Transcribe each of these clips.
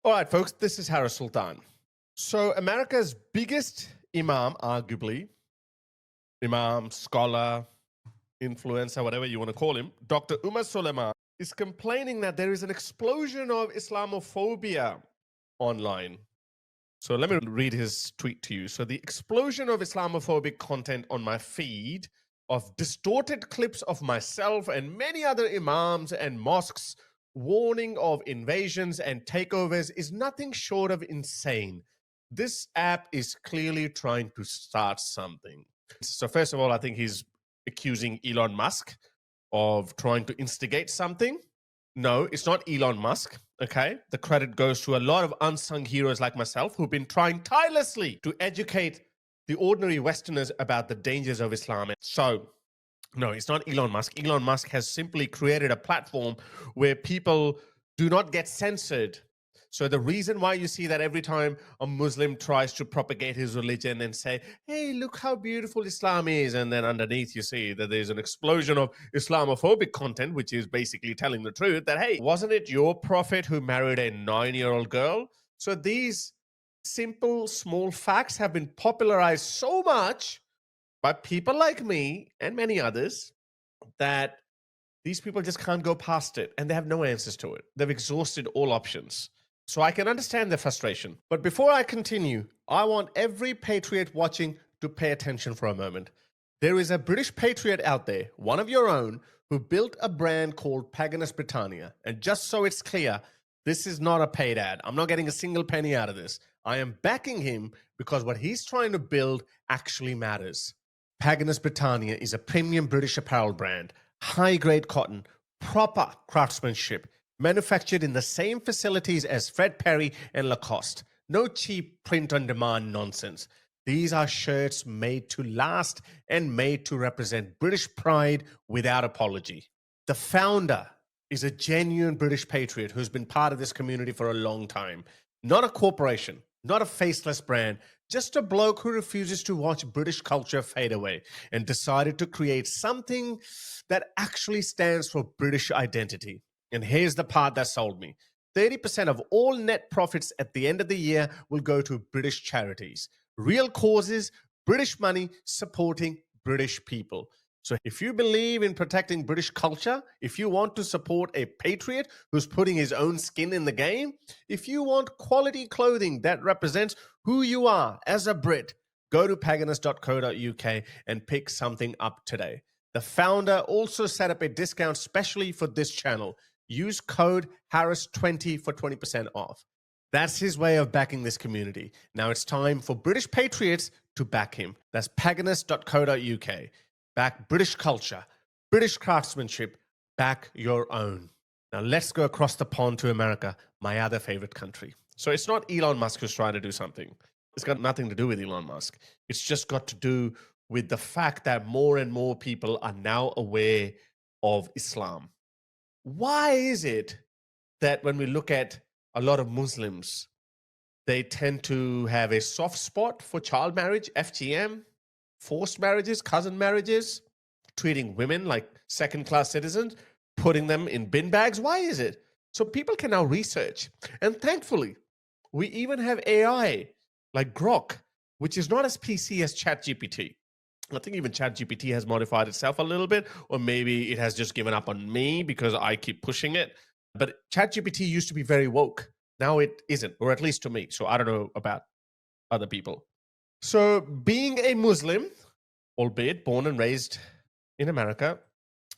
All right, folks, this is Harris Sultan. So, America's biggest Imam, arguably, Imam, scholar, influencer, whatever you want to call him, Dr. Omar Suleiman, is complaining that there is an explosion of Islamophobia online. So, let me read his tweet to you. So, the explosion of Islamophobic content on my feed of distorted clips of myself and many other Imams and mosques warning of invasions and takeovers is nothing short of insane. This app is clearly trying to start something. So, first of all, I think he's accusing Elon Musk of trying to instigate something. No, it's not Elon Musk. Okay. The credit goes to a lot of unsung heroes like myself who've been trying tirelessly to educate the ordinary Westerners about the dangers of Islam. So, no, it's not Elon Musk. Elon Musk has simply created a platform where people do not get censored. So the reason why you see that every time a Muslim tries to propagate his religion and say, hey, look how beautiful Islam is, and then underneath you see that there's an explosion of Islamophobic content, which is basically telling the truth that, hey, wasn't it your prophet who married a 9-year-old girl? So these simple, small facts have been popularized so much by people like me and many others that these people just can't go past it, and they have no answers to it. They've exhausted all options. So I can understand their frustration. But before I continue, I want every patriot watching to pay attention for a moment. There is a British patriot out there, one of your own, who built a brand called Paganus Britannia. And just so it's clear, this is not a paid ad. I'm not getting a single penny out of this. I am backing him because what he's trying to build actually matters. Paganus Britannia is a premium British apparel brand, high-grade cotton, proper craftsmanship, manufactured in the same facilities as Fred Perry and Lacoste. No cheap print-on-demand nonsense. These are shirts made to last and made to represent British pride without apology. The founder is a genuine British patriot who's been part of this community for a long time. Not a corporation, not a faceless brand, just a bloke who refuses to watch British culture fade away and decided to create something that actually stands for British identity. And here's the part that sold me. 30% of all net profits at the end of the year will go to British charities. Real causes, British money supporting British people. So if you believe in protecting British culture, if you want to support a patriot who's putting his own skin in the game, if you want quality clothing that represents who you are as a Brit, go to paganus.co.uk and pick something up today. The founder also set up a discount specially for this channel. Use code Harris20 for 20% off. That's his way of backing this community. Now it's time for British patriots to back him. That's paganus.co.uk. Back British culture, British craftsmanship, back your own. Now let's go across the pond to America, my other favorite country. So it's not Elon Musk who's trying to do something. It's got nothing to do with Elon Musk. It's just got to do with the fact that more and more people are now aware of Islam. Why is it that when we look at a lot of Muslims, they tend to have a soft spot for child marriage, FGM, forced marriages, cousin marriages, treating women like second-class citizens, putting them in bin bags? Why is it? So people can now research. And thankfully, we even have AI like Grok, which is not as PC as ChatGPT. I think even ChatGPT has modified itself a little bit, or maybe it has just given up on me because I keep pushing it. But ChatGPT used to be very woke. Now it isn't, or at least to me. So I don't know about other people. So being a Muslim, albeit born and raised in America,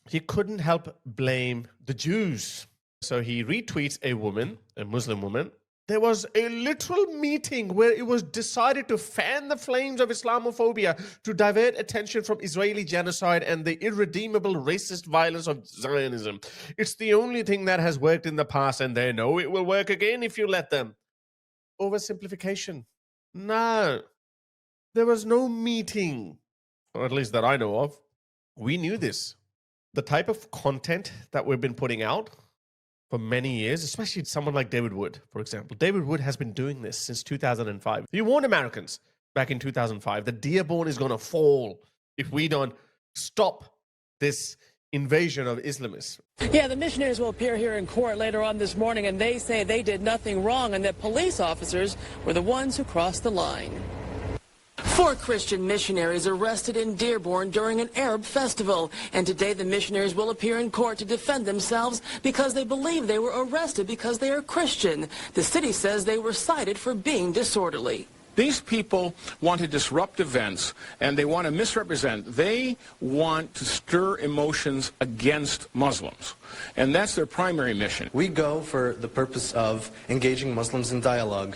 he couldn't help blame the Jews. So he retweets a woman, a Muslim woman. There was a literal meeting where it was decided to fan the flames of Islamophobia to divert attention from Israeli genocide and the irredeemable racist violence of Zionism. It's the only thing that has worked in the past, and they know it will work again if you let them. Oversimplification. No. There was no meeting, or at least that I know of. We knew this. The type of content that we've been putting out for many years, especially someone like David Wood, for example. David Wood has been doing this since 2005. He warned Americans back in 2005 that Dearborn is going to fall if we don't stop this invasion of Islamists. Yeah, the missionaries will appear here in court later on this morning, and they say they did nothing wrong and that police officers were the ones who crossed the line. 4 Christian missionaries arrested in Dearborn during an Arab festival. And today the missionaries will appear in court to defend themselves because they believe they were arrested because they are Christian. The city says they were cited for being disorderly. These people want to disrupt events, and they want to misrepresent. They want to stir emotions against Muslims, and that's their primary mission. We go for the purpose of engaging Muslims in dialogue.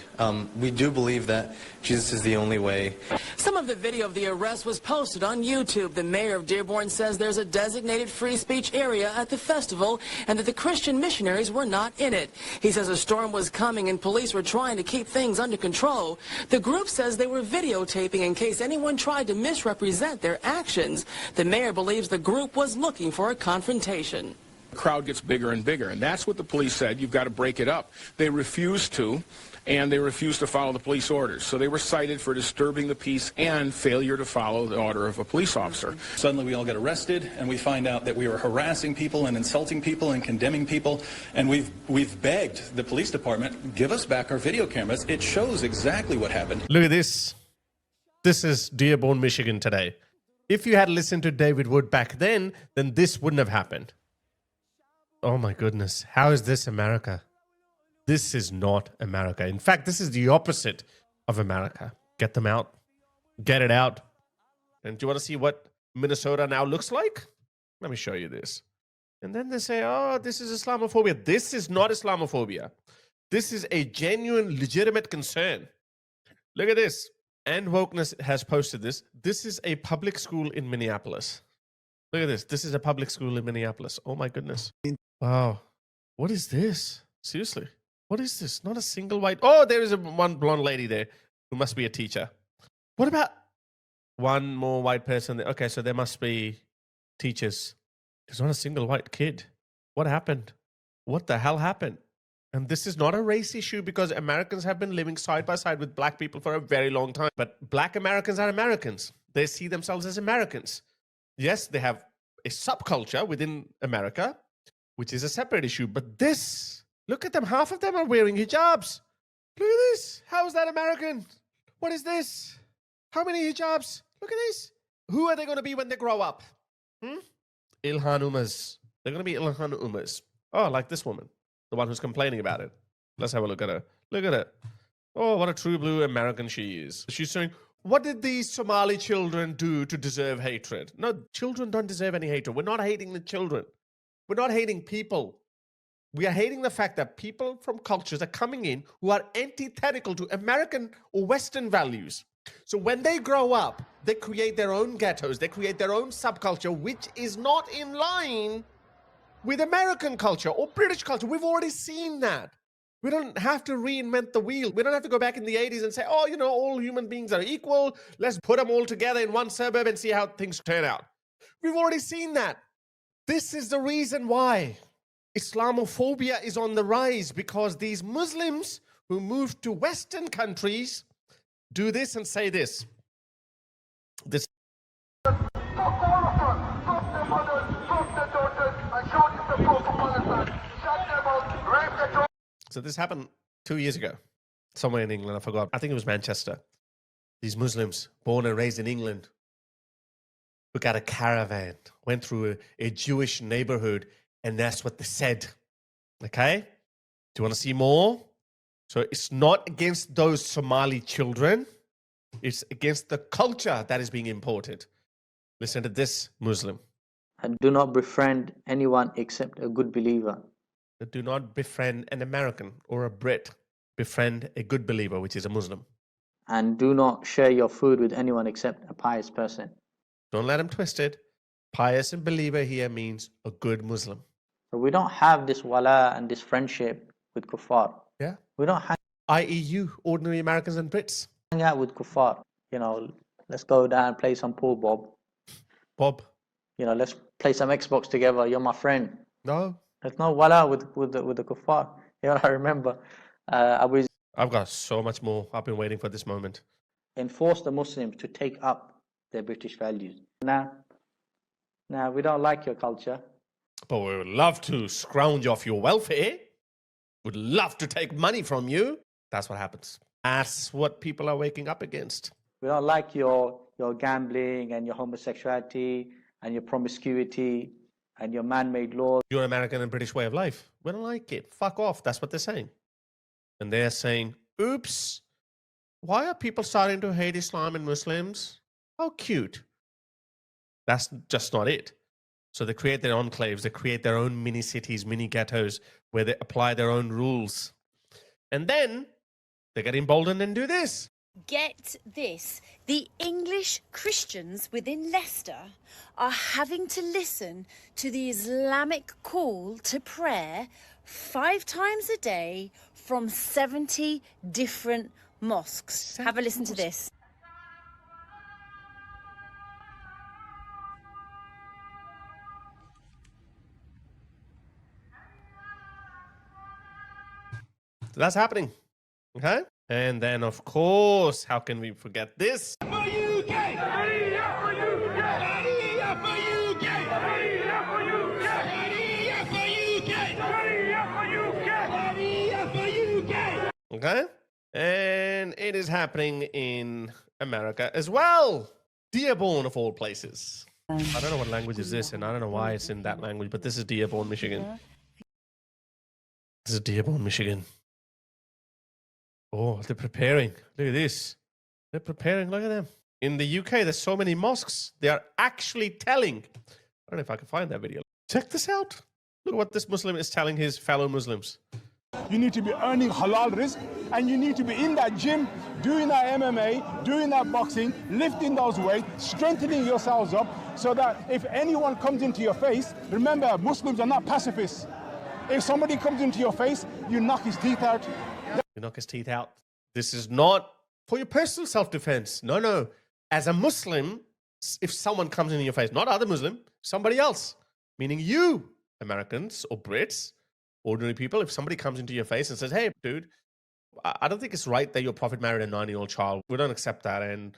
We do believe that Jesus is the only way. Some of the video of the arrest was posted on YouTube. The mayor of Dearborn says there's a designated free speech area at the festival and that the Christian missionaries were not in it. He says a storm was coming and police were trying to keep things under control. The group says they were videotaping in case anyone tried to misrepresent their actions. The mayor believes the group was looking for a confrontation. The crowd gets bigger and bigger, and that's what the police said. You've got to break it up. They refused to, and they refused to follow the police orders. So they were cited for disturbing the peace and failure to follow the order of a police officer. Suddenly we all get arrested, and we find out that we were harassing people and insulting people and condemning people, and we've begged the police department, give us back our video cameras. It shows exactly what happened. Look at this. This is Dearborn, Michigan today. If you had listened to David Wood back then this wouldn't have happened. Oh my goodness. How is this America? This is not America. In fact, this is the opposite of America. Get them out. Get it out. And do you want to see what Minnesota now looks like? Let me show you this. And then they say, oh, this is Islamophobia. This is not Islamophobia. This is a genuine, legitimate concern. Look at this. And Wokeness has posted this. This is a public school in Minneapolis. Look at this. This is a public school in Minneapolis. Oh my goodness. Wow. What is this? Seriously. What is this? Not a single white. Oh, there is one blonde lady there who must be a teacher. What about one more white person? Okay, so there must be teachers. There's not a single white kid. What happened? What the hell happened? And this is not a race issue because Americans have been living side by side with black people for a very long time. But black Americans are Americans. They see themselves as Americans. Yes, they have a subculture within America, which is a separate issue. But this, look at them. Half of them are wearing hijabs. Look at this. How is that American? What is this? How many hijabs? Look at this. Who are they going to be when they grow up? Ilhan Umas. They're going to be Ilhan Umas. Oh, like this woman, the one who's complaining about it. Let's have a look at her. Look at her. Oh, what a true blue American she is. She's saying, what did these Somali children do to deserve hatred? No, children don't deserve any hatred. We're not hating the children. We're not hating people. We are hating the fact that people from cultures are coming in who are antithetical to American or Western values. So when they grow up, they create their own ghettos. They create their own subculture, which is not in line with American culture or British culture. We've already seen that. We don't have to reinvent the wheel. We don't have to go back in the 80s and say, oh, you know, all human beings are equal. Let's put them all together in one suburb and see how things turn out. We've already seen that. This is the reason why Islamophobia is on the rise, because these Muslims who move to Western countries do this and say this. This. So this happened 2 years ago, somewhere in England. I forgot. I think it was Manchester. These Muslims, born and raised in England, who got a caravan, went through a Jewish neighborhood, and that's what they said. Okay? Do you want to see more? So it's not against those Somali children. It's against the culture that is being imported. Listen to this Muslim. And do not befriend anyone except a good believer. Do not befriend an American or a Brit. Befriend a good believer, which is a Muslim. And do not share your food with anyone except a pious person. Don't let him twist it. Pious and believer here means a good Muslim. So we don't have this wala and this friendship with kuffar. Yeah. We don't hang I.e. you, ordinary Americans and Brits. out with kuffar. You know, let's go down and play some pool, Bob. Bob. You know, let's play some Xbox together. You're my friend. No. There's no wala with the kuffar. You know, I remember I've got so much more. I've been waiting for this moment. enforce the Muslims to take up their British values. Now, Now, we don't like your culture. But we would love to scrounge off your welfare. Would love to take money from you. That's what happens. That's what people are waking up against. We don't like your gambling and your homosexuality and your promiscuity and your man-made laws. Your American and British way of life. We don't like it. Fuck off. That's what they're saying. And they're saying, oops, why are people starting to hate Islam and Muslims? How cute. That's just not it. So they create their enclaves. They create their own mini cities, mini ghettos, where they apply their own rules. And then they get emboldened and do this. Get this, the English Christians within Leicester are having to listen to the Islamic call to prayer 5 times a day from 70 different mosques. Have a listen to this. So that's happening. Okay? And then, of course, how can we forget this? Okay? And it is happening in America as well. Dearborn, of all places. I don't know what language is this, and I don't know why it's in that language, but this is Dearborn, Michigan. This is Dearborn, Michigan. Oh, they're preparing. Look at this. They're preparing. Look at them. In the UK, there's so many mosques. They are actually telling. I don't know if I can find that video. Check this out. Look at what this Muslim is telling his fellow Muslims. You need to be earning halal rizq, and you need to be in that gym, doing that MMA, doing that boxing, lifting those weights, strengthening yourselves up, so that if anyone comes into your face, remember, Muslims are not pacifists. If somebody comes into your face, you knock his teeth out. You knock his teeth out. This is not for your personal self-defense. No, no. As a Muslim, if someone comes in your face, not other Muslim, somebody else, meaning you, Americans or Brits, ordinary people, if somebody comes into your face and says, hey, dude, I don't think it's right that your prophet married a 9-year-old child. We don't accept that. And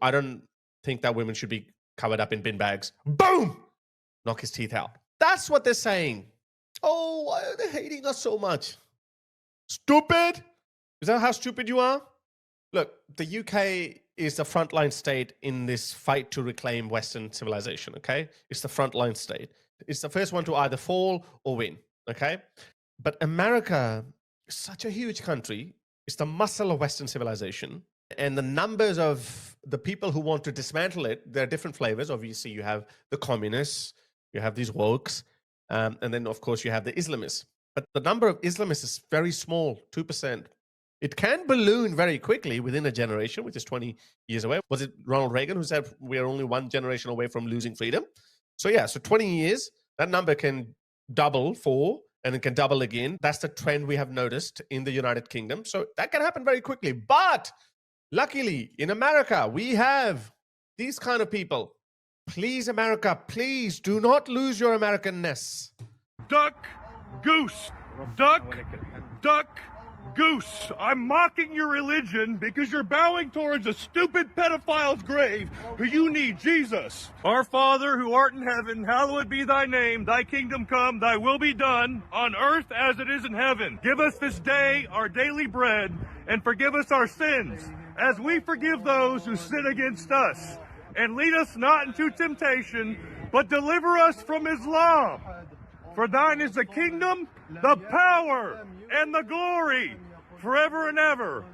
I don't think that women should be covered up in bin bags. Boom! Knock his teeth out. That's what they're saying. Oh, why are they hating us so much? Stupid? Is that how stupid you are? Look, the UK is the frontline state in this fight to reclaim Western civilization, okay? It's the frontline state. It's the first one to either fall or win, okay? But America is such a huge country. It's the muscle of Western civilization. And the numbers of the people who want to dismantle it, there are different flavors. Obviously, you have the communists, you have these wokes, and then, of course, you have the Islamists. But the number of Islamists is very small, 2%. It can balloon very quickly within a generation, which is 20 years away. Was it Ronald Reagan who said we are only one generation away from losing freedom? So yeah, so 20 years, that number can double and it can double again. That's the trend we have noticed in the United Kingdom. So that can happen very quickly. But luckily, in America, we have these kind of people. Please, America, please do not lose your Americanness. Duck, goose, duck, duck, goose. I'm mocking your religion because you're bowing towards a stupid pedophile's grave who you need Jesus. Our Father who art in heaven, hallowed be thy name. Thy kingdom come, thy will be done on earth as it is in heaven. Give us this day our daily bread and forgive us our sins as we forgive those who sin against us. And lead us not into temptation, but deliver us from Islam. For thine is the kingdom, the power, and the glory, forever and ever.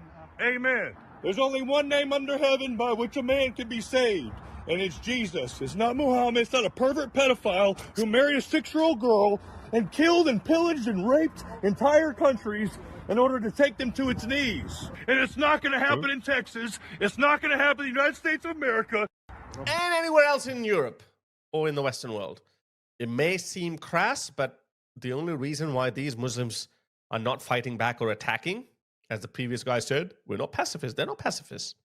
Amen. There's only one name under heaven by which a man can be saved, and it's Jesus. It's not Muhammad. It's not a pervert pedophile who married a 6-year-old girl and killed and pillaged and raped entire countries in order to take them to its knees. And it's not going to happen in Texas. It's not going to happen in the United States of America. And anywhere else in Europe or in the Western world. It may seem crass, but the only reason why these Muslims are not fighting back or attacking, as the previous guy said, we're not pacifists, they're not pacifists,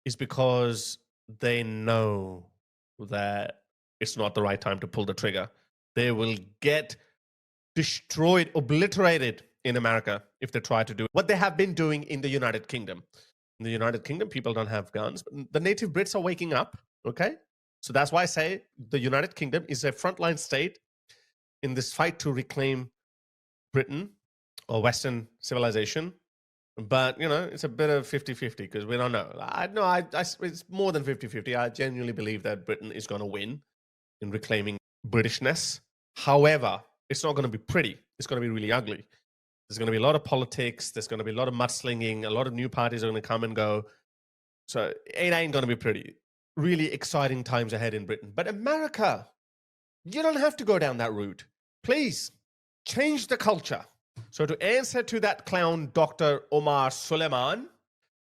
is because they know that it's not the right time to pull the trigger. They will get destroyed, obliterated in America if they try to do what they have been doing in the United Kingdom. In the United Kingdom, people don't have guns. But the native Brits are waking up, okay? So that's why I say the United Kingdom is a frontline state in this fight to reclaim Britain or Western civilization. But, you know, it's a bit of 50-50 because we don't know. It's more than 50-50. I genuinely believe that Britain is going to win in reclaiming Britishness. However, it's not going to be pretty. It's going to be really ugly. There's going to be a lot of politics. There's going to be a lot of mudslinging. A lot of new parties are going to come and go. So it ain't going to be pretty. Really exciting times ahead in Britain. But America, you don't have to go down that route. Please, change the culture. So to answer to that clown, Dr. Omar Suleiman,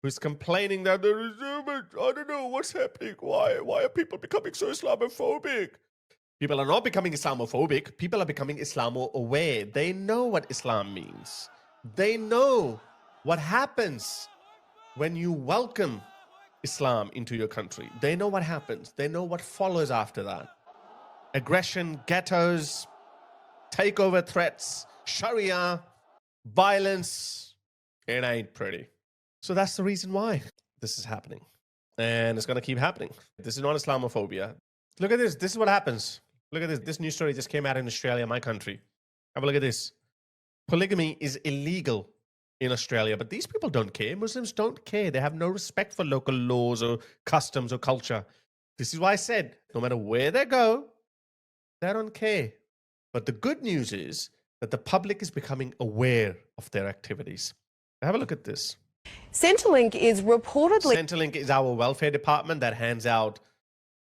who's complaining that there is so much, I don't know what's happening. Why are people becoming so Islamophobic? People are not becoming Islamophobic. People are becoming Islamo-aware. They know what Islam means. They know what happens when you welcome Islam into your country. They know what happens. They know what follows after that. Aggression, ghettos, takeover threats, Sharia, violence. It ain't pretty. So that's the reason why this is happening. And it's going to keep happening. This is not Islamophobia. Look at this. This is what happens. Look at this. This news story just came out in Australia, my country. Have a look at this. Polygamy is illegal in Australia, but these people don't care. Muslims don't care. They have no respect for local laws or customs or culture. This is why I said, no matter where they go, they don't care. But the good news is that the public is becoming aware of their activities. Have a look at this. Centrelink is reportedly... Centrelink is our welfare department that hands out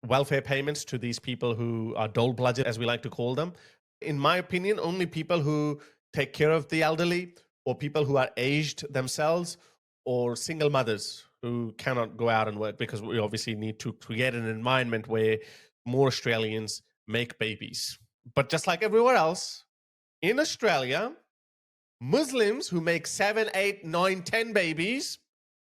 welfare payments to these people who are dole-bludgered, as we like to call them. In my opinion, only people who take care of the elderly or people who are aged themselves or single mothers who cannot go out and work, because we obviously need to create an environment where more Australians make babies. But just like everywhere else, in Australia, Muslims who make 7, 8, 9, 10 babies,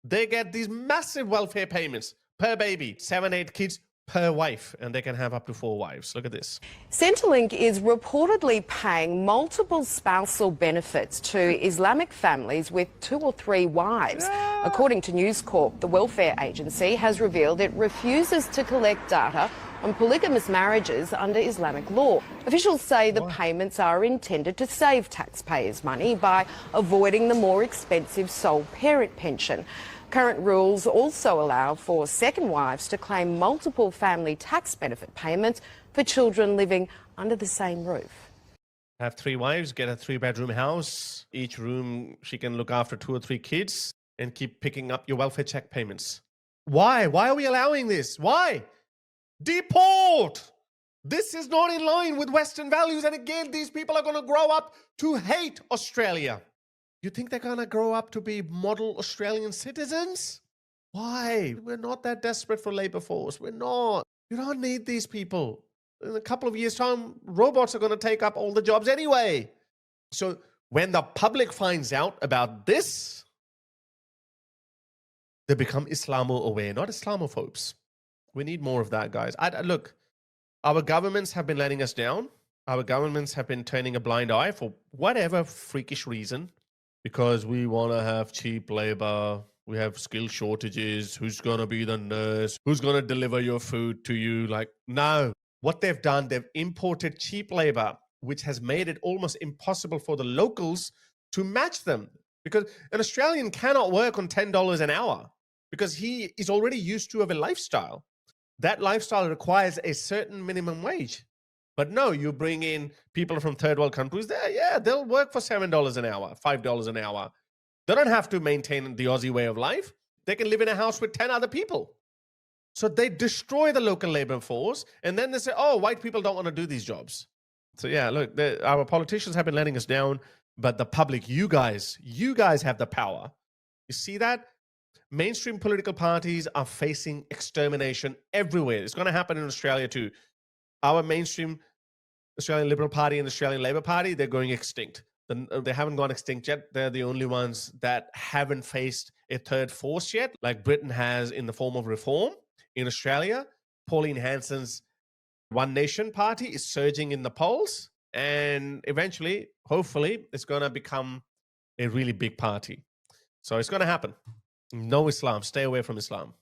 they get these massive welfare payments per baby, 7, 8 kids per wife, and they can have up to 4 wives. Look at this. Centrelink is reportedly paying multiple spousal benefits to Islamic families with 2 or 3 wives. According to News Corp, the welfare agency has revealed it refuses to collect data on polygamous marriages under Islamic law. Officials say the payments are intended to save taxpayers money by avoiding the more expensive sole parent pension. Current rules also allow for second wives to claim multiple family tax benefit payments for children living under the same roof. Have 3 wives, get a 3-bedroom house. Each room, she can look after 2 or 3 kids and keep picking up your welfare check payments. Why? Why are we allowing this? Why? Deport! This is not in line with Western values. And again, these people are going to grow up to hate Australia. You think they're going to grow up to be model Australian citizens? Why? We're not that desperate for labor force. We're not. You don't need these people. In a couple of years' time, robots are going to take up all the jobs anyway. So when the public finds out about this, they become Islamo-aware, not Islamophobes. We need more of that, guys. Look, our governments have been letting us down. Our governments have been turning a blind eye for whatever freakish reason, because we want to have cheap labor. We have skill shortages. Who's going to be the nurse? Who's going to deliver your food to you? Like, no. What they've done, they've imported cheap labor, which has made it almost impossible for the locals to match them. Because an Australian cannot work on $10 an hour because he is already used to a lifestyle. That lifestyle requires a certain minimum wage. But no, you bring in people from third world countries, they'll work for $7 an hour, $5 an hour. They don't have to maintain the Aussie way of life. They can live in a house with 10 other people. So they destroy the local labor force, and then they say, oh, white people don't want to do these jobs. So yeah, look, our politicians have been letting us down, but the public, you guys have the power. You see that? Mainstream political parties are facing extermination everywhere. It's going to happen in Australia too. Our mainstream Australian Liberal Party and Australian Labor Party, they're going extinct. They haven't gone extinct yet. They're the only ones that haven't faced a third force yet, like Britain has in the form of reform. In Australia, Pauline Hanson's One Nation Party is surging in the polls, and eventually, hopefully, it's going to become a really big party. So it's going to happen. No Islam. Stay away from Islam.